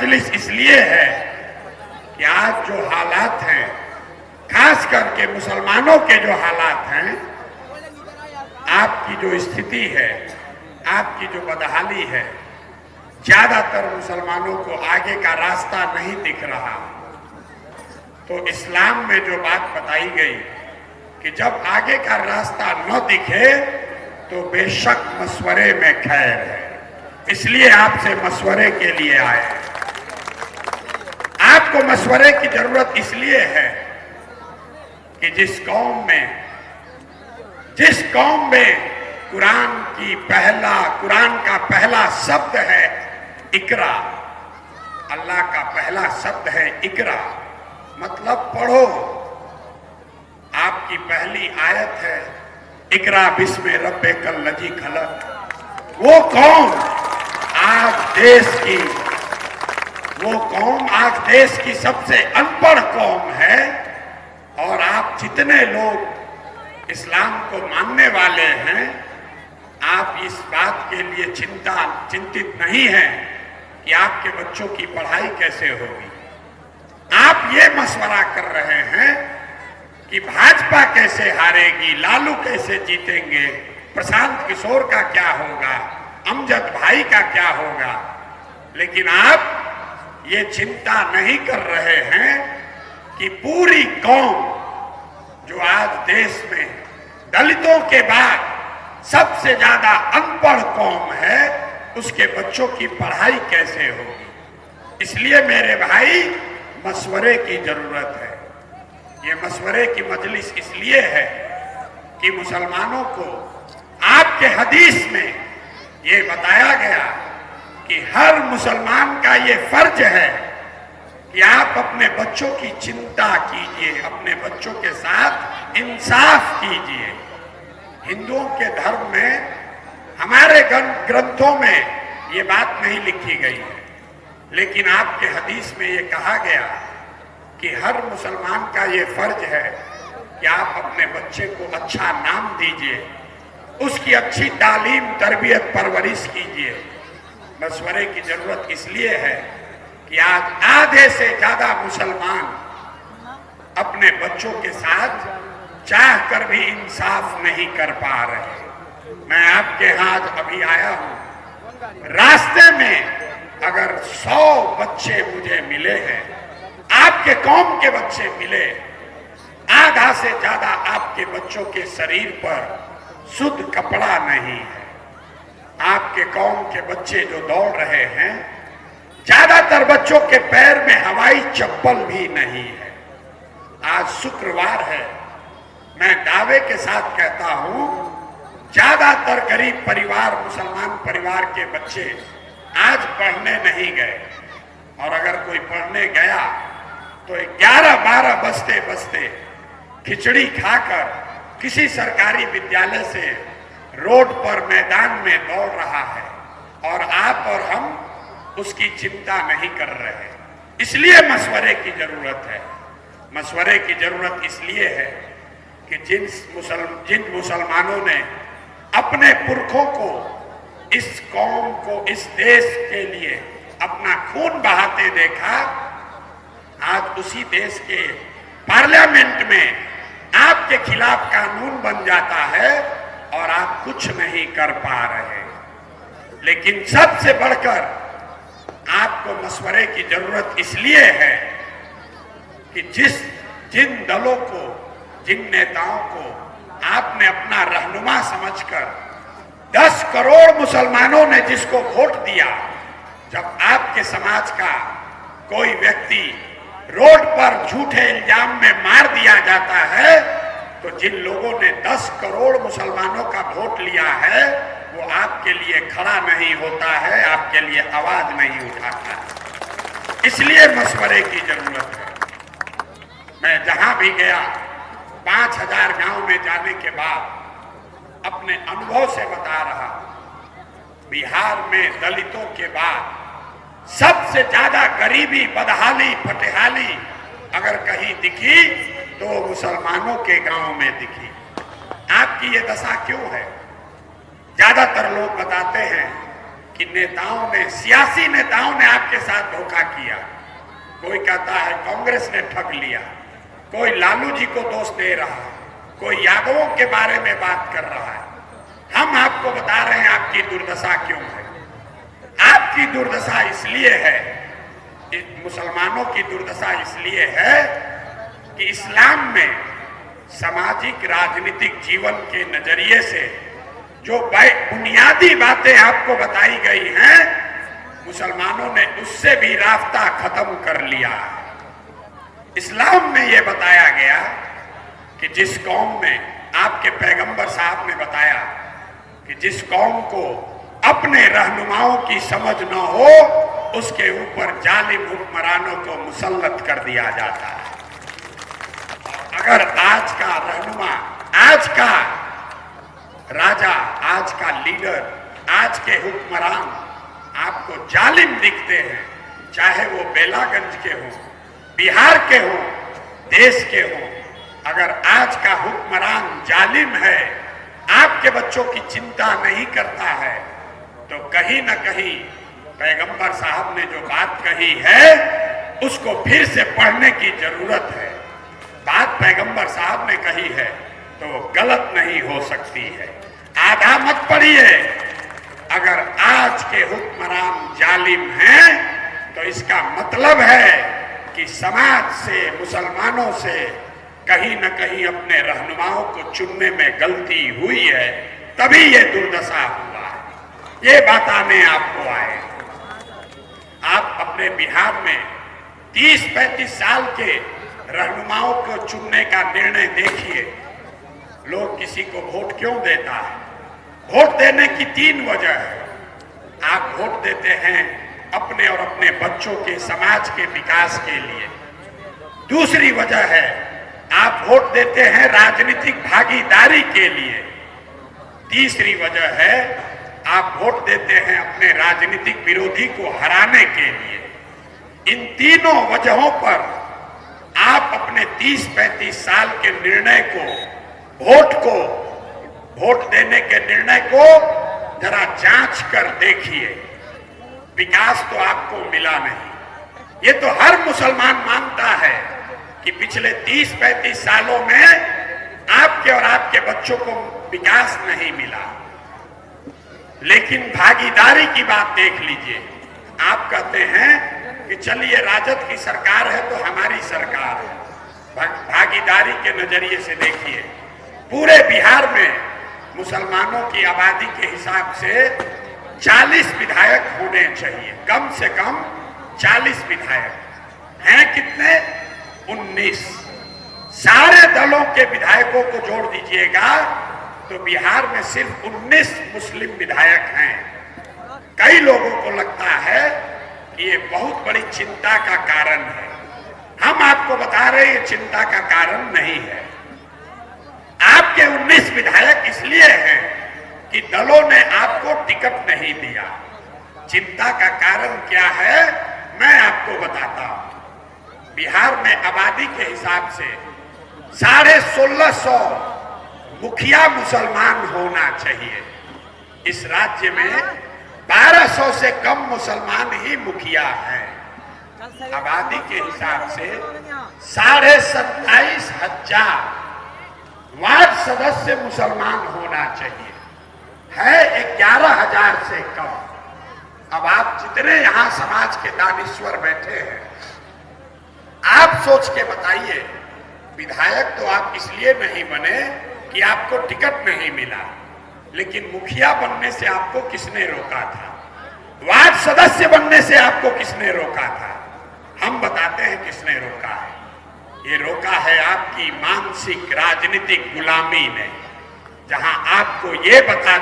मजलिस इसलिए है कि आज जो हालात हैं, खास करके मुसलमानों के जो हालात हैं, आपकी जो स्थिति है, आपकी जो बदहाली है, ज्यादातर मुसलमानों को आगे का रास्ता नहीं दिख रहा। तो इस्लाम में जो बात बताई गई कि जब आगे का रास्ता न दिखे तो बेशक मशवरे में खैर है, इसलिए आपसे मशवरे के लिए आए। आपको मशवरे की जरूरत इसलिए है कि जिस कौम में कुरान का पहला शब्द है इकरा, अल्लाह का पहला शब्द है इकरा, मतलब पढ़ो। आपकी पहली आयत है इकरा बिस्मे रब्बिकल लजी खलक। वो कौम आज देश की सबसे अनपढ़ कौम है, और आप जितने लोग इस्लाम को मानने वाले हैं, आप इस बात के लिए चिंतित नहीं हैं कि आपके बच्चों की पढ़ाई कैसे होगी। आप ये मशवरा कर रहे हैं कि भाजपा कैसे हारेगी, लालू कैसे जीतेंगे, प्रशांत किशोर का क्या होगा, अमजद भाई का क्या होगा। लेकिन आप ये चिंता नहीं कर रहे हैं कि पूरी कौम जो आज देश में दलितों के बाद सबसे ज्यादा अनपढ़ कौम है, उसके बच्चों की पढ़ाई कैसे होगी। इसलिए मेरे भाई मशवरे की जरूरत है। ये मशवरे की मजलिस इसलिए है कि मुसलमानों को आपके हदीस में ये बताया गया कि हर मुसलमान का ये फर्ज है कि आप अपने बच्चों की चिंता कीजिए, अपने बच्चों के साथ इंसाफ कीजिए। हिंदुओं के धर्म में, हमारे ग्रंथों में ये बात नहीं लिखी गई है, लेकिन आपके हदीस में ये कहा गया कि हर मुसलमान का ये फर्ज है कि आप अपने बच्चे को अच्छा नाम दीजिए, उसकी अच्छी तालीम तरबियत परवरिश कीजिए। मशवरे की जरूरत इसलिए है कि आज आधे से ज्यादा मुसलमान अपने बच्चों के साथ चाह कर भी इंसाफ नहीं कर पा रहे। मैं आपके हाथ अभी आया हूं, रास्ते में अगर 100 बच्चे मुझे मिले हैं, आपके कौम के बच्चे मिले, आधा से ज्यादा आपके बच्चों के शरीर पर शुद्ध कपड़ा नहीं है। आपके कौम के बच्चे जो दौड़ रहे हैं, ज्यादातर बच्चों के पैर में हवाई चप्पल भी नहीं है। आज शुक्रवार है, मैं दावे के साथ कहता हूं, ज्यादातर गरीब परिवार, मुसलमान परिवार के बच्चे आज पढ़ने नहीं गए, और अगर कोई पढ़ने गया तो 11-12 बजते बजते खिचड़ी खाकर किसी सरकारी विद्यालय से रोड पर मैदान में दौड़ रहा है, और आप और हम उसकी चिंता नहीं कर रहे। इसलिए मशवरे की जरूरत है। मशवरे की जरूरत इसलिए है कि जिन मुसलमानों ने अपने पुरखों को, इस कौम को, इस देश के लिए अपना खून बहाते देखा, आज उसी देश के पार्लियामेंट में आपके खिलाफ कानून बन जाता है और आप कुछ नहीं कर पा रहे। लेकिन सबसे बढ़कर आपको मशवरे की जरूरत इसलिए है कि जिन दलों को, जिन नेताओं को आपने अपना रहनुमा समझकर 10 करोड़ मुसलमानों ने जिसको वोट दिया, जब आपके समाज का कोई व्यक्ति रोड पर झूठे इल्जाम में मार दिया जाता है, तो जिन लोगों ने 10 करोड़ मुसलमानों का वोट लिया है, वो आपके लिए खड़ा नहीं होता है, आपके लिए आवाज नहीं उठाता है। इसलिए मशवरे की जरूरत है। मैं जहां भी गया, 5000 गांव में जाने के बाद अपने अनुभव से बता रहा, बिहार में दलितों के बाद सबसे ज्यादा गरीबी, बदहाली, फटेहाली अगर कहीं दिखी तो मुसलमानों के गांव में दिखी। आपकी ये दशा क्यों है? ज्यादातर लोग बताते हैं कि नेताओं ने, सियासी नेताओं ने आपके साथ धोखा किया। कोई कहता है कांग्रेस ने ठग लिया, कोई लालू जी को दोष दे रहा है, कोई यादवों के बारे में बात कर रहा है। हम आपको बता रहे हैं आपकी दुर्दशा क्यों है। आपकी दुर्दशा इसलिए है, मुसलमानों की दुर्दशा इसलिए है कि इस्लाम में सामाजिक राजनीतिक जीवन के नजरिए से जो बुनियादी बातें आपको बताई गई हैं, मुसलमानों ने उससे भी रास्ता खत्म कर लिया। इस्लाम में यह बताया गया कि जिस कौम में, आपके पैगंबर साहब ने बताया कि जिस कौम को अपने रहनुमाओं की समझ न हो, उसके ऊपर जालिम हुक्मरानों को मुसल्लत कर दिया जाता है। अगर आज का रहनुमा, आज का राजा, आज का लीडर, आज के हुक्मरान आपको जालिम दिखते हैं, चाहे वो बेलागंज के हों, बिहार के हों, देश के हों, अगर आज का हुक्मरान जालिम है, आपके बच्चों की चिंता नहीं करता है, तो कहीं ना कहीं पैगंबर साहब ने जो बात कही है उसको फिर से पढ़ने की जरूरत है। बात पैगंबर साहब ने कही है तो गलत नहीं हो सकती है। आधा मत पढ़िए। अगर आज के हुक्मरान जालिम हैं तो इसका मतलब है कि समाज से, मुसलमानों से कहीं न कहीं अपने रहनुमाओं को चुनने में गलती हुई है, तभी ये दुर्दशा हुआ है। ये बताने आपको आए। आप अपने बिहार में 30-35 साल के रहनुमाओं को चुनने का निर्णय देखिए। लोग किसी को वोट क्यों देता है? वोट देने की 3 वजह है। आप वोट देते हैं अपने और अपने बच्चों के, समाज के विकास के लिए। दूसरी वजह है आप वोट देते हैं राजनीतिक भागीदारी के लिए। तीसरी वजह है आप वोट देते हैं अपने राजनीतिक विरोधी को हराने के लिए। इन तीनों वजहों पर आप अपने 30-35 साल के निर्णय को, वोट देने के निर्णय को जरा जांच कर देखिए। विकास तो आपको मिला नहीं। ये तो हर मुसलमान मानता है कि पिछले 30-35 सालों में आपके और आपके बच्चों को विकास नहीं मिला। लेकिन भागीदारी की बात देख लीजिए। आप कहते हैं कि चलिए राजद की सरकार है तो हमारी सरकार है। भागीदारी के नजरिए से देखिए, पूरे बिहार में मुसलमानों की आबादी के हिसाब से 40 विधायक होने चाहिए, कम से कम 40 विधायक हैं। कितने? 19। सारे दलों के विधायकों को जोड़ दीजिएगा तो बिहार में सिर्फ 19 मुस्लिम विधायक हैं। कई लोगों को लगता है कि ये बहुत बड़ी चिंता का कारण है। हम आपको बता रहे हैं ये चिंता का कारण नहीं है। आपके 19 विधायक इसलिए हैं कि दलों ने आपको टिकट नहीं दिया। चिंता का कारण क्या है मैं आपको बताता हूं। बिहार में आबादी के हिसाब से 1650 मुखिया मुसलमान होना चाहिए। इस राज्य में 1200 से कम मुसलमान ही मुखिया हैं। आबादी के हिसाब से 27,500 वार्ड सदस्य मुसलमान होना चाहिए, है 11,000 से कम। अब आप जितने यहां समाज के दानिश्वर बैठे हैं, आप सोच के बताइए, विधायक तो आप इसलिए नहीं बने कि आपको टिकट नहीं मिला, लेकिन मुखिया बनने से आपको किसने रोका था? वार्ड सदस्य बनने से आपको किसने रोका था? हम बताते हैं किसने रोका है। ये रोका है आपकी मानसिक राजनीतिक गुलामी ने। जहां आपको ये बता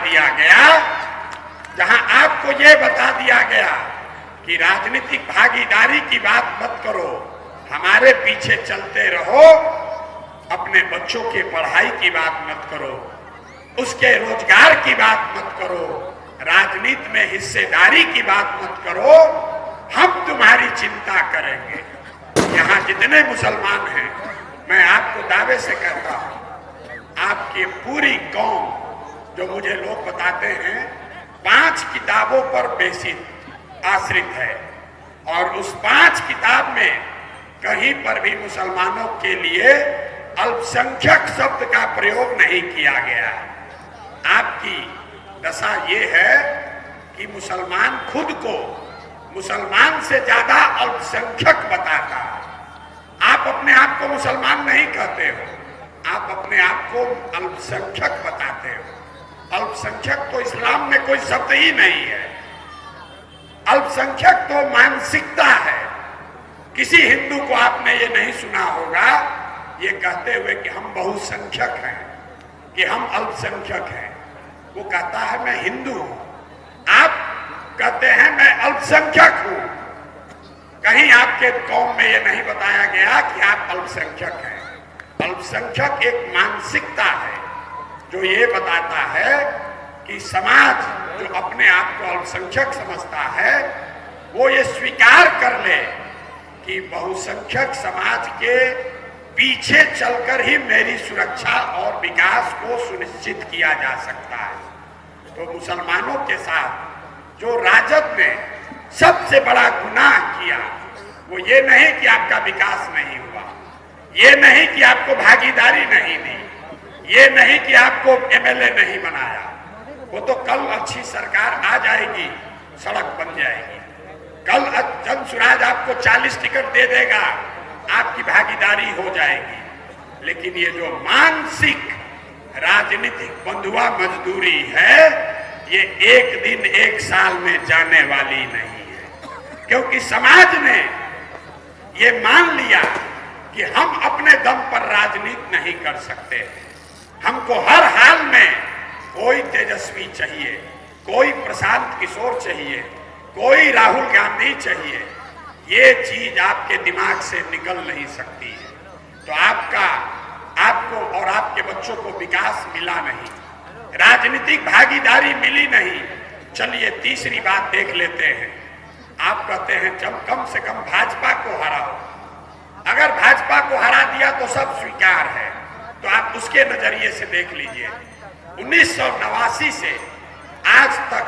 दिया गया कि राजनीतिक भागीदारी की बात मत करो, हमारे पीछे चलते रहो, अपने बच्चों के पढ़ाई की बात मत करो, उसके रोजगार की बात मत करो, राजनीति में हिस्सेदारी की बात मत करो, हम तुम्हारी चिंता करेंगे। यहाँ जितने मुसलमान हैं, मैं आपको दावे से कहता हूँ, आपकी पूरी कौम, जो मुझे लोग बताते हैं 5 किताबों पर बेसित आश्रित है और उस 5 किताब में कहीं पर भी मुसलमानों के लिए अल्पसंख्यक शब्द का प्रयोग नहीं किया गया। आपकी दशा ये है कि मुसलमान खुद को मुसलमान से ज्यादा अल्पसंख्यक बताता है। आप अपने आप को मुसलमान नहीं कहते हो, आप अपने आप को अल्पसंख्यक बताते हो। अल्पसंख्यक तो इस्लाम में कोई शब्द ही नहीं है। अल्पसंख्यक तो मानसिकता है। किसी हिंदू को आपने ये नहीं सुना होगा ये कहते हुए कि हम बहुसंख्यक हैं, कि हम अल्पसंख्यक हैं। वो कहता है मैं हिंदू हूं, आप कहते हैं मैं अल्पसंख्यक हूं। कहीं आपके कौम में ये नहीं बताया गया कि आप अल्पसंख्यक हैं। अल्पसंख्यक एक मानसिकता है जो ये बताता है कि समाज जो अपने आप को अल्पसंख्यक समझता है वो ये स्वीकार कर ले कि बहुसंख्यक समाज के पीछे चलकर ही मेरी सुरक्षा और विकास को सुनिश्चित किया जा सकता है। तो मुसलमानों के साथ जो राजद ने सबसे बड़ा गुनाह किया वो ये नहीं कि आपका विकास नहीं हुआ, ये नहीं कि आपको भागीदारी नहीं दी, ये नहीं कि आपको एमएलए नहीं बनाया। वो तो कल अच्छी सरकार आ जाएगी, सड़क बन जाएगी, कल जनसुराज आपको 40 टिकट दे देगा, आपकी भागीदारी हो जाएगी। लेकिन ये जो मानसिक राजनीतिक बंधुआ मजदूरी है ये एक दिन एक साल में जाने वाली नहीं है, क्योंकि समाज ने ये मान लिया कि हम अपने दम पर राजनीति नहीं कर सकते। हमको हर हाल में कोई तेजस्वी चाहिए, कोई प्रशांत किशोर चाहिए, कोई राहुल गांधी चाहिए। ये चीज आपके दिमाग से निकल नहीं सकती है। तो आपको और आपके बच्चों को विकास मिला नहीं, राजनीतिक भागीदारी मिली नहीं। चलिए तीसरी बात देख लेते हैं। आप कहते हैं जब कम से कम भाजपा को हराओ। अगर भाजपा को हरा दिया तो सब स्वीकार है, तो आप उसके नजरिए से देख लीजिए। 1989 से आज तक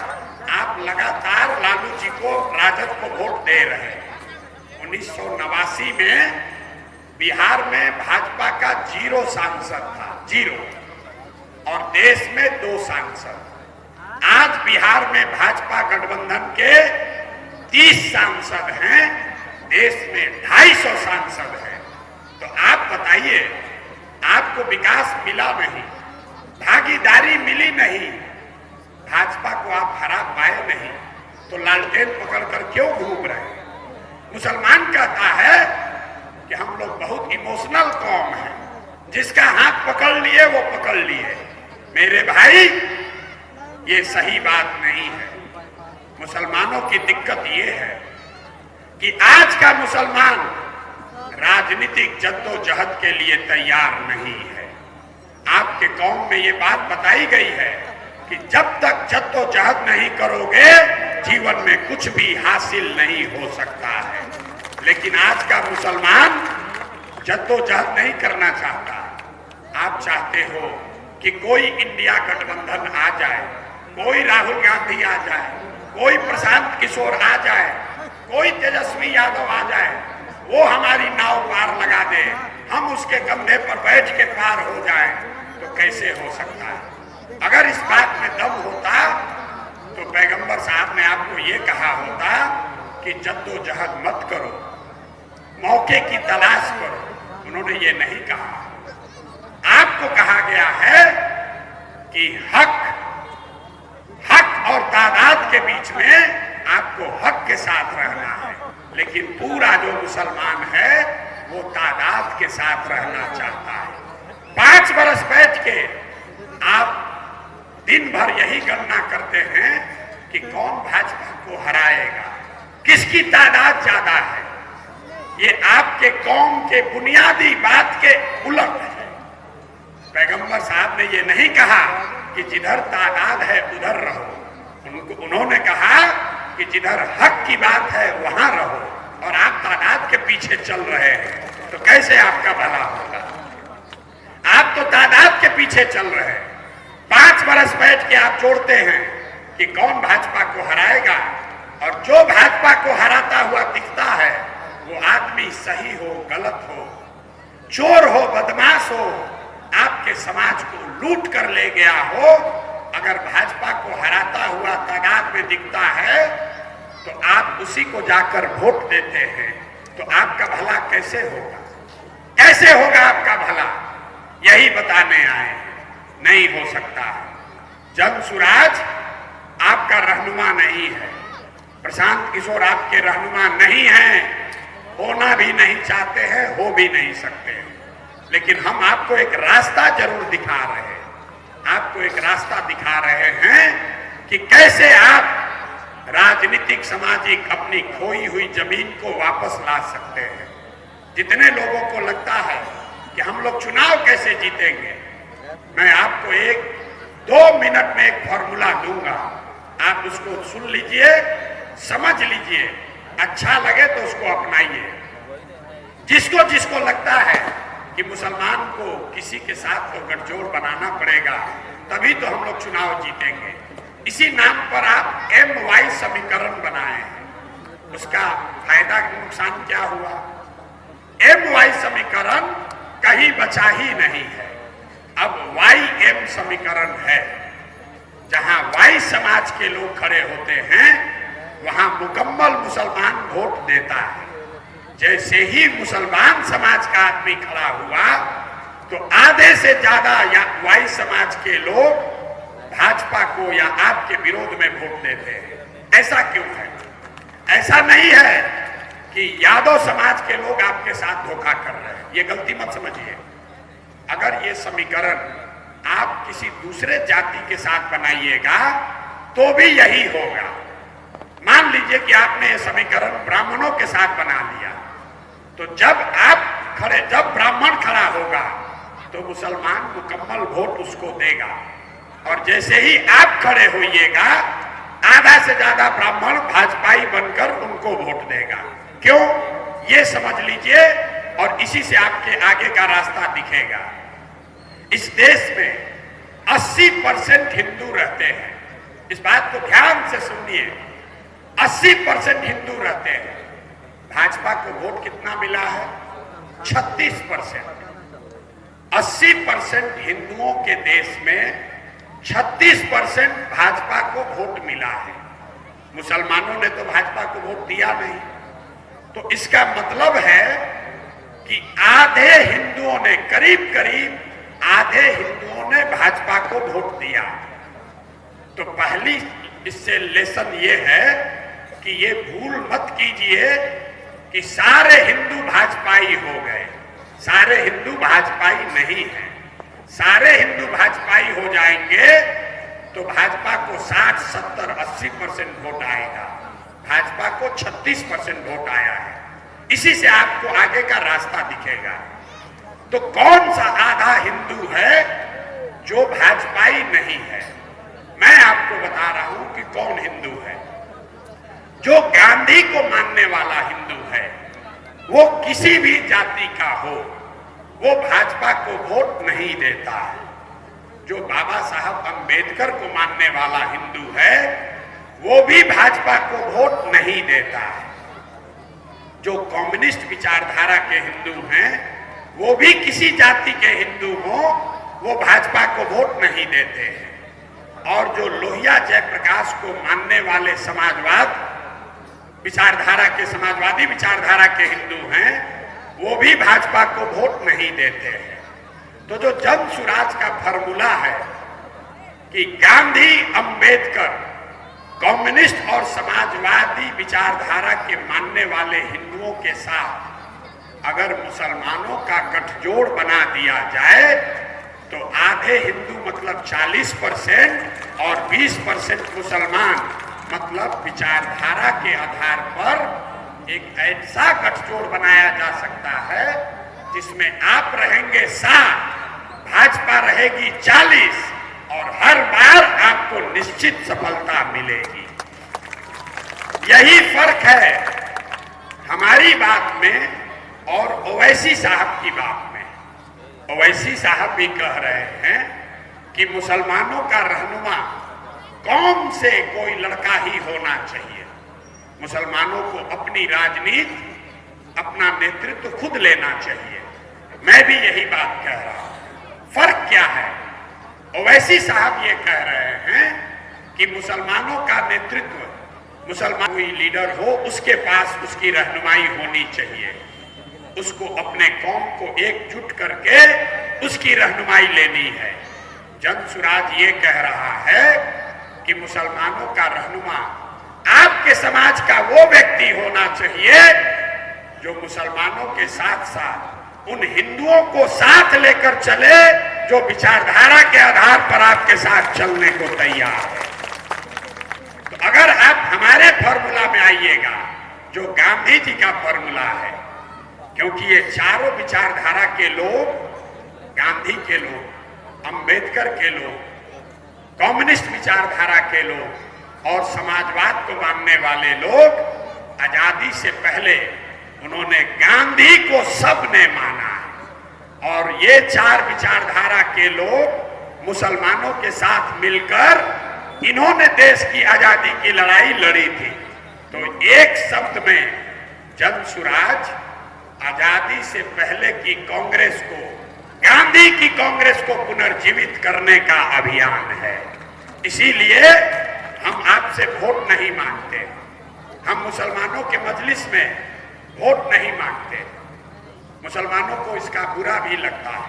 आप लगातार लालू जी को, राजद को वोट दे रहे हैं। 1989 में बिहार में भाजपा का 0 सांसद था, 0, और देश में 2 सांसद। आज बिहार में भाजपा गठबंधन के 30 सांसद हैं, देश में 250 सांसद हैं। तो आप बताइए, आपको विकास मिला नहीं, भागीदारी मिली नहीं, भाजपा को आप हरा पाए नहीं, तो लालटेन पकड़कर क्यों घूम रहे हैं? मुसलमान कहता है कि हम लोग बहुत इमोशनल कौम है, जिसका हाथ पकड़ लिए वो पकड़ लिए। मेरे भाई ये सही बात नहीं है। मुसलमानों की दिक्कत ये है कि आज का मुसलमान राजनीतिक जद्दोजहद के लिए तैयार नहीं है। आपके कौम में ये बात बताई गई है कि जब तक जद्दोजहद नहीं करोगे जीवन में कुछ भी हासिल नहीं हो सकता है। लेकिन आज का मुसलमान जद्दोजहद नहीं करना चाहता। आप चाहते हो कि कोई इंडिया गठबंधन आ जाए, कोई राहुल गांधी आ जाए, कोई प्रशांत किशोर आ जाए, कोई तेजस्वी यादव आ जाए, वो हमारी नाव पार लगा दे, हम उसके कंधे पर बैठ के पार हो जाए। तो कैसे हो सकता है? अगर इस बात में दम होता तो पैगंबर साहब ने आपको ये कहा होता कि जद्दोजहद मत करो, मौके की तलाश करो। उन्होंने ये नहीं कहा। आपको कहा गया है कि हक और तादाद के बीच में आपको हक के साथ रहना है। लेकिन पूरा जो मुसलमान है वो तादाद के साथ रहना चाहता है। 5 बरस बैठ के आप दिन भर यही गणना करते हैं कि कौन भाजपा को हराएगा, किसकी तादाद ज्यादा है। ये आपके कौम के बुनियादी बात के उलट है। पैगंबर साहब ने ये नहीं कहा कि जिधर तादाद है उधर रहो। उन्होंने कहा कि जिधर हक की बात है वहां रहो, और आप तादाद के पीछे चल रहे हैं तो कैसे आपका भला होगा? आप तो तादाद के पीछे चल रहे हैं। 5 बरस बैठ के आप जोड़ते हैं कि कौन भाजपा को हराएगा, और जो भाजपा को हराता हुआ दिखता है वो आदमी सही हो गलत हो, चोर हो बदमाश हो, आपके समाज को लूट कर ले गया हो, अगर भाजपा को हराता हुआ तादाद में दिखता है तो आप उसी को जाकर वोट देते हैं, तो आपका भला कैसे होगा? कैसे होगा आपका भला? यही बताने आए हैं। नहीं हो सकता। जन सुराज आपका रहनुमा नहीं है, प्रशांत किशोर आपके रहनुमा नहीं हैं, होना भी नहीं चाहते हैं, हो भी नहीं सकते। लेकिन हम आपको एक रास्ता जरूर दिखा रहे हैं, आपको एक रास्ता दिखा रहे हैं कि कैसे आप राजनीतिक सामाजिक अपनी खोई हुई जमीन को वापस ला सकते हैं। जितने लोगों को लगता है कि हम लोग चुनाव कैसे जीतेंगे, मैं आपको 1-2 मिनट में एक फॉर्मूला दूंगा, आप उसको सुन लीजिए, समझ लीजिए, अच्छा लगे तो उसको अपनाइए। जिसको जिसको लगता है कि मुसलमान को किसी के साथ तो गठजोड़ बनाना पड़ेगा तभी तो हम लोग चुनाव जीतेंगे, इसी नाम पर आप MY समीकरण बनाए हैं। उसका फायदा नुकसान क्या हुआ? MY समीकरण कहीं बचा ही नहीं है, अब YM समीकरण है। जहां Y समाज के लोग खड़े होते हैं वहां मुकम्मल मुसलमान वोट देता है। जैसे ही मुसलमान समाज का आदमी खड़ा हुआ तो आधे से ज्यादा Y समाज के लोग भाजपा को या आपके विरोध में वोट देते हैं। ऐसा क्यों है? ऐसा नहीं है कि यादव समाज के लोग आपके साथ धोखा कर रहे हैं, ये गलती मत समझिए। अगर ये समीकरण आप किसी दूसरे जाति के साथ बनाइएगा तो भी यही होगा। मान लीजिए कि आपने ये समीकरण ब्राह्मणों के साथ बना लिया, तो जब ब्राह्मण खड़ा होगा तो मुसलमान मुकम्मल वोट उसको देगा, और जैसे ही आप खड़े होइएगा आधा से ज्यादा ब्राह्मण भाजपाई बनकर उनको वोट देगा। क्यों? ये समझ लीजिए, और इसी से आपके आगे का रास्ता दिखेगा। इस देश में 80% हिंदू रहते हैं, इस बात को ध्यान से सुनिए, 80% हिंदू रहते हैं। भाजपा को वोट कितना मिला है? 36%। 80% हिंदुओं के देश में 36% भाजपा को वोट मिला है। मुसलमानों ने तो भाजपा को वोट दिया नहीं, तो इसका मतलब है कि आधे हिंदुओं ने, करीब करीब आधे हिंदुओं ने भाजपा को वोट दिया। तो पहली इससे लेसन ये है कि ये भूल मत कीजिए कि सारे हिंदू भाजपाई हो गए। सारे हिंदू भाजपाई नहीं है। सारे हिंदू भाजपाई हो जाएंगे तो भाजपा को 60, 70, 80% वोट आएगा। भाजपा को 36% वोट आया है। इसी से आपको आगे का रास्ता दिखेगा। तो कौन सा आधा हिंदू है जो भाजपाई नहीं है? मैं आपको बता रहा हूं कि कौन हिंदू है। जो गांधी को मानने वाला हिंदू है, वो किसी भी जाति का हो, वो भाजपा को वोट नहीं देता है। जो बाबा साहब अंबेडकर को मानने वाला हिंदू है, वो भी भाजपा को वोट नहीं देता है। जो कम्युनिस्ट विचारधारा के हिंदू हैं, वो भी किसी जाति के हिंदू हो, वो भाजपा को वोट नहीं देते हैं। और जो लोहिया जयप्रकाश को मानने वाले समाजवाद विचारधारा के, समाजवादी विचारधारा के हिंदू हैं, वो भी भाजपा को वोट नहीं देते हैं। तो जो जन सुराज का फॉर्मूला है कि गांधी, अंबेडकर, कम्युनिस्ट और समाजवादी विचारधारा के मानने वाले हिंदुओं के साथ अगर मुसलमानों का गठजोड़ बना दिया जाए तो आधे हिंदू मतलब 40% और 20% मुसलमान मतलब विचारधारा के आधार पर एक ऐसा गठजोड़ बनाया जा सकता है जिसमें आप रहेंगे 7, भाजपा रहेगी 40 और हर बार आपको निश्चित सफलता मिलेगी। यही फर्क है हमारी बात में और ओवैसी साहब की बात में। ओवैसी साहब भी कह रहे हैं कि मुसलमानों का रहनुमा कौम से कोई लड़का ही होना चाहिए। मुसलमानों को अपनी राजनीति, अपना नेतृत्व खुद लेना चाहिए। मैं भी यही बात कह रहा हूं। फर्क क्या है? ओवैसी साहब ये कह रहे हैं कि मुसलमानों का नेतृत्व, मुसलमान कोई लीडर हो उसके पास उसकी रहनुमाई होनी चाहिए, उसको अपने कौम को एकजुट करके उसकी रहनुमाई लेनी है। जनसुराज ये कह रहा है कि मुसलमानों का रहनुमा आपके समाज का वो व्यक्ति होना चाहिए जो मुसलमानों के साथ साथ उन हिंदुओं को साथ लेकर चले जो विचारधारा के आधार पर आपके साथ चलने को तैयार है। तो अगर आप हमारे फॉर्मूला में आइएगा जो गांधी जी का फॉर्मूला है, क्योंकि ये चारों विचारधारा के लोग, गांधी के लोग, अंबेडकर के लोग, कम्युनिस्ट विचारधारा के लोग और समाजवाद को मानने वाले लोग, आजादी से पहले उन्होंने गांधी को सबने माना है। और ये चार विचारधारा के लोग मुसलमानों के साथ मिलकर इन्होंने देश की आजादी की लड़ाई लड़ी थी। तो एक शब्द में जनसुराज आजादी से पहले की कांग्रेस को, गांधी की कांग्रेस को पुनर्जीवित करने का अभियान है। इसीलिए हम आपसे वोट नहीं मांगते, हम मुसलमानों के मजलिस में वोट नहीं मांगते। मुसलमानों को इसका बुरा भी लगता है।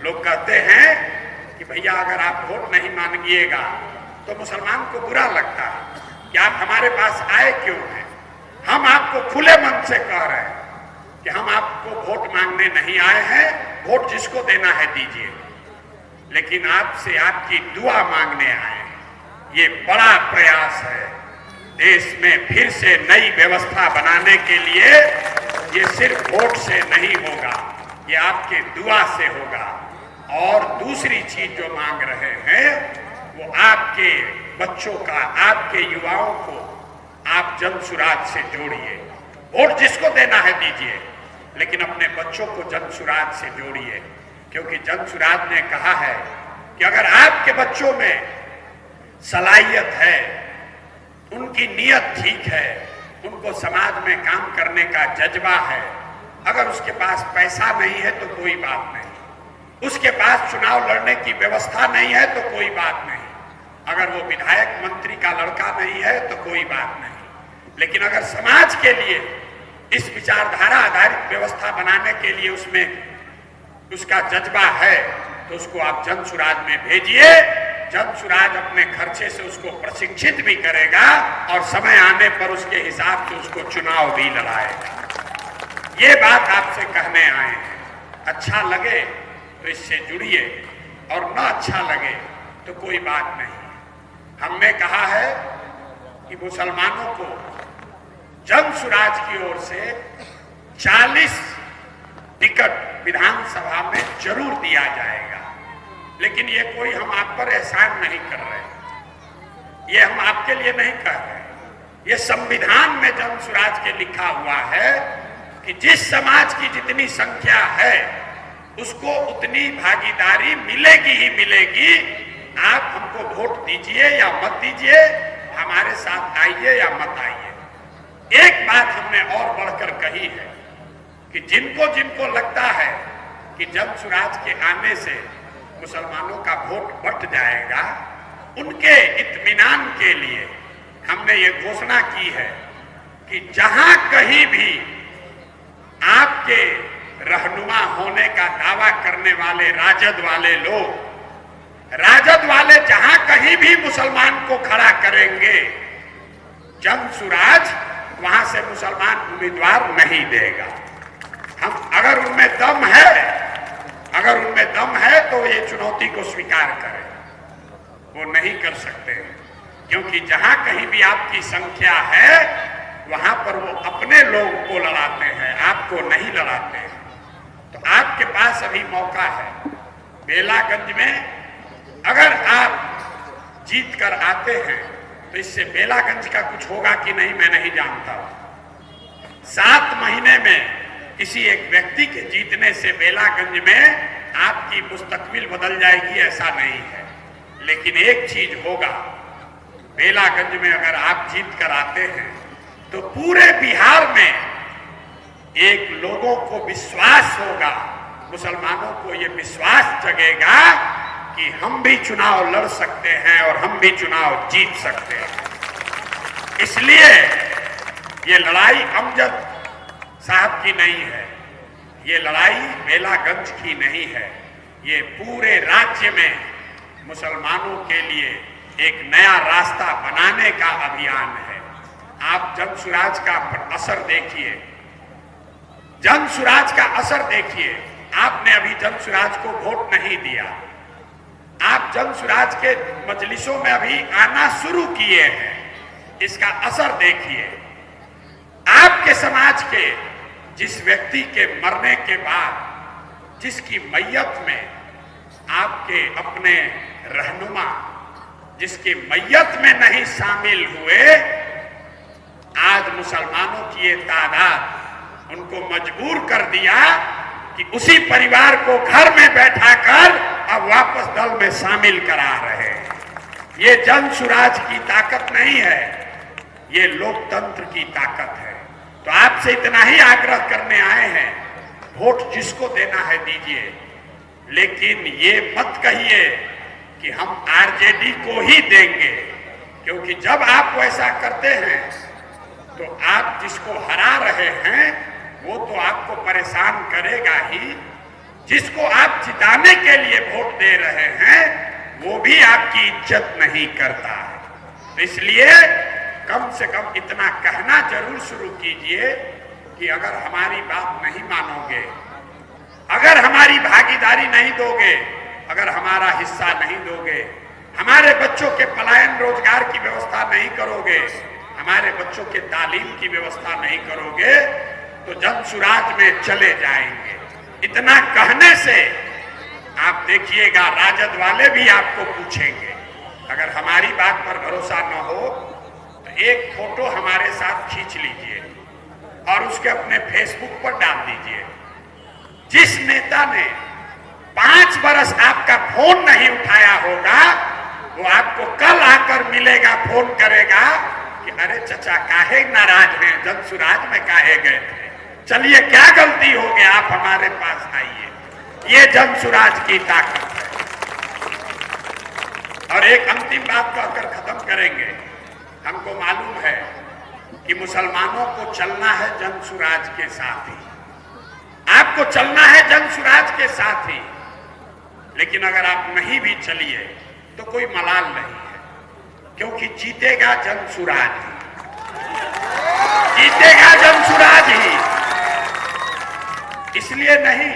लोग कहते हैं कि भैया अगर आप वोट नहीं मांगिएगा तो मुसलमान को बुरा लगता है कि आप हमारे पास आए क्यों हैं। हम आपको खुले मन से कह रहे हैं कि हम आपको वोट मांगने नहीं आए हैं, वोट जिसको देना है दीजिए, लेकिन आपसे आपकी दुआ मांगने आए हैं। ये बड़ा प्रयास है देश में फिर से नई व्यवस्था बनाने के लिए। ये सिर्फ वोट से नहीं होगा, ये आपके दुआ से होगा। और दूसरी चीज जो मांग रहे हैं वो आपके बच्चों का, आपके युवाओं को आप जनसुराज से जोड़िए। वोट जिसको देना है दीजिए, लेकिन अपने बच्चों को जनसुराज से जोड़िए, क्योंकि जनसुराज ने कहा है कि अगर आपके बच्चों में सलाहियत है, उनकी नीयत ठीक है, उनको समाज में काम करने का जज्बा है, अगर उसके पास पैसा नहीं है तो कोई बात नहीं, उसके पास चुनाव लड़ने की व्यवस्था नहीं है तो कोई बात नहीं, अगर वो विधायक मंत्री का लड़का नहीं है तो कोई बात नहीं, लेकिन अगर समाज के लिए इस विचारधारा आधारित व्यवस्था बनाने के लिए उसमें उसका जज्बा है तो उसको आप जनसुराज में भेजिए। जनसुराज अपने खर्चे से उसको प्रशिक्षित भी करेगा और समय आने पर उसके हिसाब से उसको चुनाव भी लड़ाएगा। ये बात आपसे कहने आए हैं। अच्छा लगे तो इससे जुड़िए और न अच्छा लगे तो कोई बात नहीं। हमने कहा है कि मुसलमानों को जनसुराज की ओर से 40 टिकट विधानसभा में जरूर दिया जाएगा, लेकिन ये कोई हम आप पर एहसान नहीं कर रहे, ये हम आपके लिए नहीं कह रहे। ये संविधान में जनसुराज के लिखा हुआ है कि जिस समाज की जितनी संख्या है उसको उतनी भागीदारी मिलेगी ही मिलेगी। आप हमको वोट दीजिए या मत दीजिए, हमारे साथ आइए या मत आइए। एक बात हमने और बढ़कर कही है कि जिनको जिनको लगता है कि जनसुराज के आने से मुसलमानों का वोट बट जाएगा, उनके इत्मीनान के लिए हमने ये घोषणा की है कि जहां कहीं भी आपके रहनुमा होने का दावा करने वाले राजद वाले लोग, राजद वाले जहां कहीं भी मुसलमान को खड़ा करेंगे, जनसुराज वहां से मुसलमान उम्मीदवार नहीं देगा। हम अगर उनमें दम है तो ये चुनौती को स्वीकार करें। वो नहीं कर सकते, क्योंकि जहां कहीं भी आपकी संख्या है वहां पर वो अपने लोग को लड़ाते हैं, आपको नहीं लड़ाते हैं। तो आपके पास अभी मौका है। बेलागंज में अगर आप जीत कर आते हैं तो इससे बेलागंज का कुछ होगा कि नहीं मैं नहीं जानता। 7 महीने में किसी एक व्यक्ति के जीतने से बेलागंज में आपकी मुस्तकबिल बदल जाएगी ऐसा नहीं है, लेकिन एक चीज होगा बेलागंज में अगर आप जीत कर आते हैं तो पूरे बिहार में एक लोगों को विश्वास होगा, मुसलमानों को ये विश्वास जगेगा कि हम भी चुनाव लड़ सकते हैं और हम भी चुनाव जीत सकते हैं। इसलिए ये लड़ाई अमजद साहब की नहीं है, ये लड़ाई बेलागंज की नहीं है, ये पूरे राज्य में मुसलमानों के लिए एक नया रास्ता बनाने का अभियान है। आप जनसुराज का असर देखिए, जनसुराज का असर देखिए। आपने अभी जनसुराज को वोट नहीं दिया, आप जनसुराज के मजलिसों में अभी आना शुरू किए हैं, इसका असर देखिए। आपके समाज के जिस व्यक्ति के मरने के बाद जिसकी मैयत में आपके अपने रहनुमा जिसकी मैयत में नहीं शामिल हुए, आज मुसलमानों की ये तादाद उनको मजबूर कर दिया कि उसी परिवार को घर में बैठाकर अब वापस दल में शामिल करा रहे हैं। ये जनसुराज की ताकत नहीं है, ये लोकतंत्र की ताकत है। तो आपसे इतना ही आग्रह करने आए हैं, वोट जिसको देना है दीजिए, लेकिन ये मत कहिए कि हम आरजेडी को ही देंगे, क्योंकि जब आप वैसा करते हैं तो आप जिसको हरा रहे हैं वो तो आपको परेशान करेगा ही, जिसको आप जिताने के लिए वोट दे रहे हैं वो भी आपकी इज्जत नहीं करता है। तो इसलिए कम से कम इतना कहना जरूर शुरू कीजिए कि अगर हमारी बात नहीं मानोगे, अगर हमारी भागीदारी नहीं दोगे, अगर हमारा हिस्सा नहीं दोगे, हमारे बच्चों के पलायन रोजगार की व्यवस्था नहीं करोगे, हमारे बच्चों के तालीम की व्यवस्था नहीं करोगे, तो जनसुराज में चले जाएंगे। इतना कहने से आप देखिएगा राजद वाले भी आपको पूछेंगे। अगर हमारी बात पर भरोसा न हो तो एक फोटो हमारे साथ खींच लीजिए और उसके अपने फेसबुक पर डाल दीजिए। जिस नेता ने 5 बरस आपका फोन नहीं उठाया होगा वो आपको कल आकर मिलेगा, फोन करेगा कि अरे चचा काहे नाराज हैं, जनसुराज में काहे गए थे, चलिए क्या गलती हो गई, आप हमारे पास आइए। ये जनसुराज की ताकत है। और एक अंतिम बात कहकर खत्म करेंगे। हमको मालूम है कि मुसलमानों को चलना है जनसुराज के साथ ही, आपको चलना है जनसुराज के साथ ही, लेकिन अगर आप नहीं भी चलिए तो कोई मलाल नहीं है, क्योंकि जीतेगा जनसुराज ही, जीतेगा जनसुराज ही। इसलिए नहीं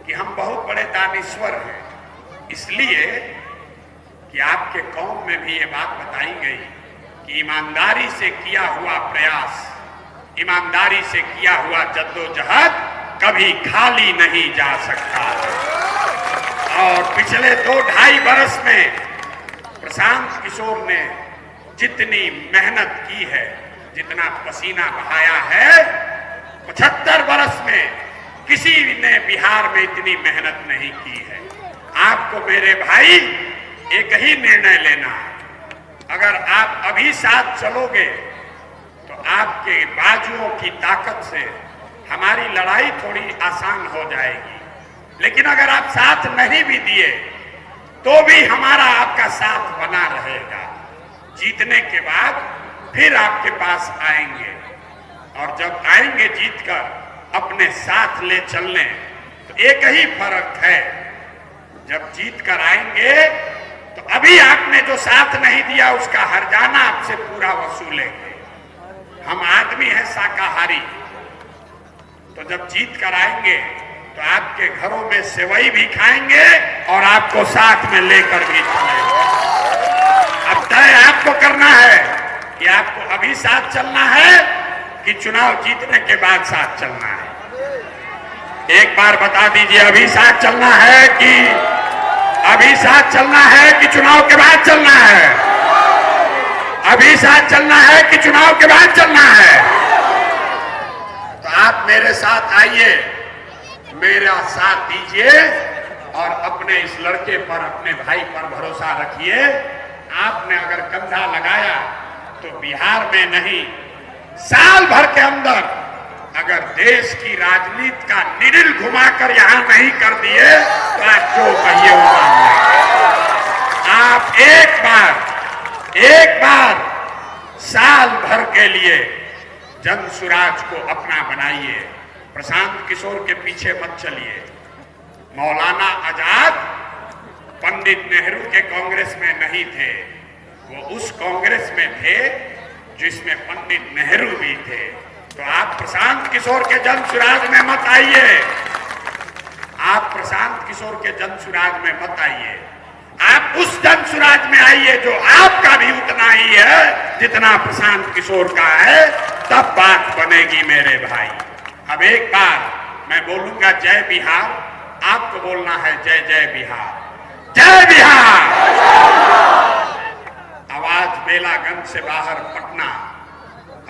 कि हम बहुत बड़े दानिश्वर हैं, इसलिए कि आपके कौम में भी ये बात बताई गई कि ईमानदारी से किया हुआ प्रयास, ईमानदारी से किया हुआ जद्दोजहद कभी खाली नहीं जा सकता। और पिछले 2-2.5 बरस में प्रशांत किशोर ने जितनी मेहनत की है, जितना पसीना बहाया है, 75 बरस में किसी ने बिहार में इतनी मेहनत नहीं की है। आपको मेरे भाई एक ही निर्णय लेना है। अगर आप अभी साथ चलोगे तो आपके बाजुओं की ताकत से हमारी लड़ाई थोड़ी आसान हो जाएगी, लेकिन अगर आप साथ नहीं भी दिए तो भी हमारा आपका साथ बना रहेगा। जीतने के बाद फिर आपके पास आएंगे, और जब आएंगे जीतकर अपने साथ ले चलने, तो एक ही फर्क है, जब जीत कर आएंगे तो अभी आपने जो साथ नहीं दिया उसका हर्जाना आपसे पूरा वसूलेंगे। हम आदमी हैं शाकाहारी, तो जब जीत कर आएंगे तो आपके घरों में सेवई भी खाएंगे और आपको साथ में लेकर भी चलेंगे। अब तय आपको करना है कि आपको अभी साथ चलना है कि चुनाव जीतने के बाद साथ चलना है। एक बार बता दीजिए, अभी साथ चलना है कि अभी साथ चलना है कि चुनाव के बाद चलना है? अभी साथ चलना है कि चुनाव के बाद चलना है? तो आप मेरे साथ आइए, मेरा साथ दीजिए और अपने इस लड़के पर, अपने भाई पर भरोसा रखिए। आपने अगर कंधा लगाया तो बिहार में नहीं, साल भर के अंदर अगर देश की राजनीति का निडिल घुमाकर यहां नहीं कर दिए तो आप जो कहिए वो मान लेंगे। आप एक बार साल भर के लिए जन सुराज को अपना बनाइए। प्रशांत किशोर के पीछे मत चलिए। मौलाना आजाद पंडित नेहरू के कांग्रेस में नहीं थे, वो उस कांग्रेस में थे जिसमें पंडित नेहरू भी थे। तो आप प्रशांत किशोर के जन सुराज में मत आइए, आप प्रशांत किशोर के जन सुराज में मत आइए। आप उस जन सुराज में आइए जो आपका भी उतना ही है जितना प्रशांत किशोर का है, तब बात बनेगी मेरे भाई। अब एक बार मैं बोलूंगा जय बिहार, आपको बोलना है जय जय बिहार, जय बिहार। आवाज बेलागंज से बाहर पटना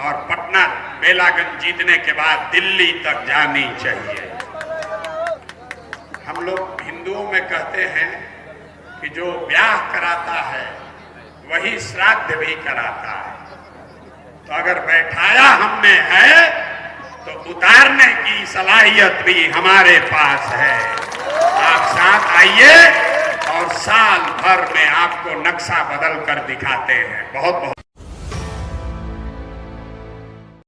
और पटना बेलागंज जीतने के बाद दिल्ली तक जानी चाहिए। हम लोग हिंदुओं में कहते हैं कि जो ब्याह कराता है वही श्राद्ध भी कराता है। तो अगर बैठाया हमने है तो उतारने की सलाहियत भी हमारे पास है। आप साथ आइए और साल भर में आपको नक्शा बदल कर दिखाते हैं। बहुत बहुत